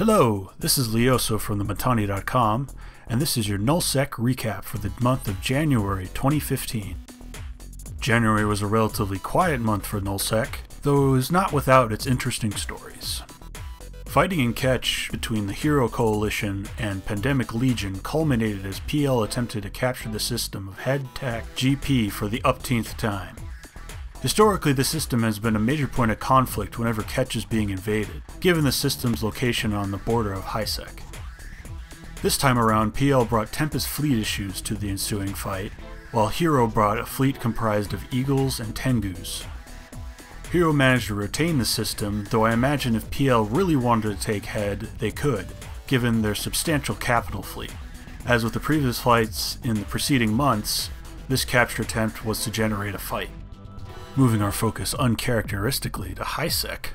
Hello, this is Leoso from thematani.com, and this is your Nullsec Recap for the month of January 2015. January was a relatively quiet month for Nullsec, though it was not without its interesting stories. Fighting and catch between the Hero Coalition and Pandemic Legion culminated as PL attempted to capture the system of HeadTech GP for the upteenth time. Historically, the system has been a major point of conflict whenever Ketch is being invaded, given the system's location on the border of HiSec. This time around, PL brought Tempest fleet issues to the ensuing fight, while Hero brought a fleet comprised of Eagles and Tengus. Hero managed to retain the system, though I imagine if PL really wanted to take Head, they could, given their substantial capital fleet. As with the previous fights in the preceding months, this capture attempt was to generate a fight. Moving our focus uncharacteristically to HiSec.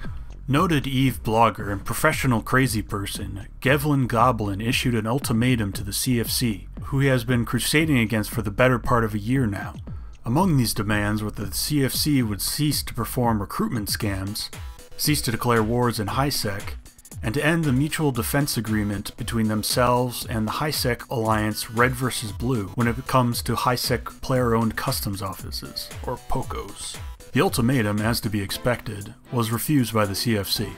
Noted EVE blogger and professional crazy person, Gevlin Goblin issued an ultimatum to the CFC, who he has been crusading against for the better part of a year now. Among these demands were that the CFC would cease to perform recruitment scams, cease to declare wars in HiSec, and to end the mutual defense agreement between themselves and the HiSec Alliance Red vs. Blue when it comes to HiSec player-owned customs offices, or POCOs. The ultimatum, as to be expected, was refused by the CFC.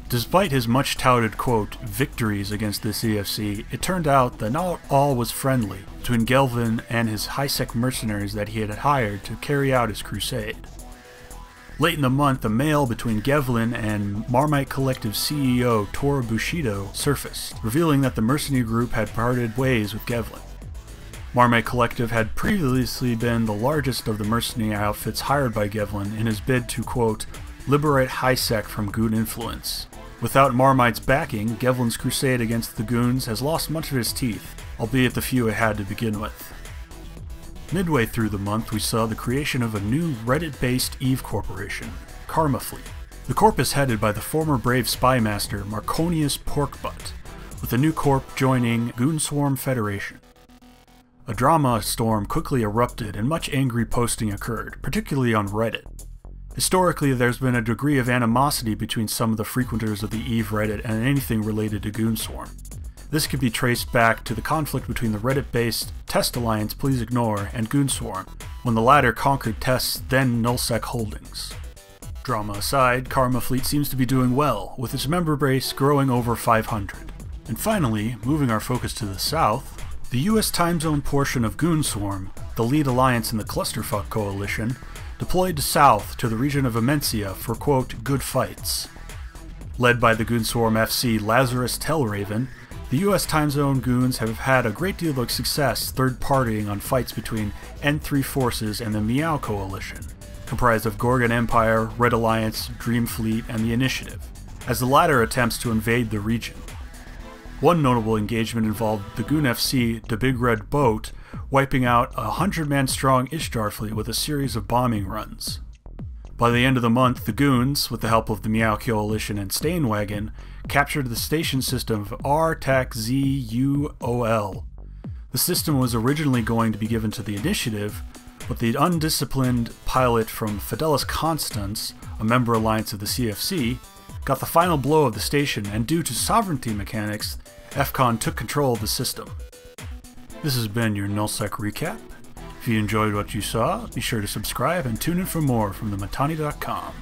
Despite his much-touted, quote, victories against the CFC, it turned out that not all was friendly between Gelvin and his HiSec mercenaries that he had hired to carry out his crusade. Late in the month, a mail between Gevlin and Marmite Collective CEO Tora Bushido surfaced, revealing that the mercenary group had parted ways with Gevlin. Marmite Collective had previously been the largest of the mercenary outfits hired by Gevlin in his bid to, quote, liberate HiSec from Goon influence. Without Marmite's backing, Gevlin's crusade against the Goons has lost much of its teeth, albeit the few it had to begin with. Midway through the month, we saw the creation of a new Reddit-based EVE corporation, Karma Fleet. The corp is headed by the former Brave spy master Marconius Porkbutt, with the new corp joining Goonswarm Federation. A drama storm quickly erupted and much angry posting occurred, particularly on Reddit. Historically, there's been a degree of animosity between some of the frequenters of the EVE Reddit and anything related to Goonswarm. This could be traced back to the conflict between the Reddit-based Test Alliance Please Ignore and Goonswarm, when the latter conquered Test's then Nullsec holdings. Drama aside, Karma Fleet seems to be doing well, with its member base growing over 500. And finally, moving our focus to the south, the US time zone portion of Goonswarm, the lead alliance in the Clusterfuck Coalition, deployed south to the region of Amencia for, quote, good fights. Led by the Goonswarm FC Lazarus Tellraven, the US time zone goons have had a great deal of success third-partying on fights between N3 forces and the Meow Coalition, comprised of Gorgon Empire, Red Alliance, Dream Fleet, and the Initiative, as the latter attempts to invade the region. One notable engagement involved the Goon FC, the Big Red Boat, wiping out a 100-man strong Ishtar fleet with a series of bombing runs. By the end of the month, the Goons, with the help of the Meow Coalition and Stainwagon, captured the station system of RTAC-ZUOL. The system was originally going to be given to the Initiative, but the undisciplined pilot from Fidelis Constans, a member alliance of the CFC, got the final blow of the station, and due to sovereignty mechanics, FCON took control of the system. This has been your Nullsec Recap. If you enjoyed what you saw, be sure to subscribe and tune in for more from thematani.com.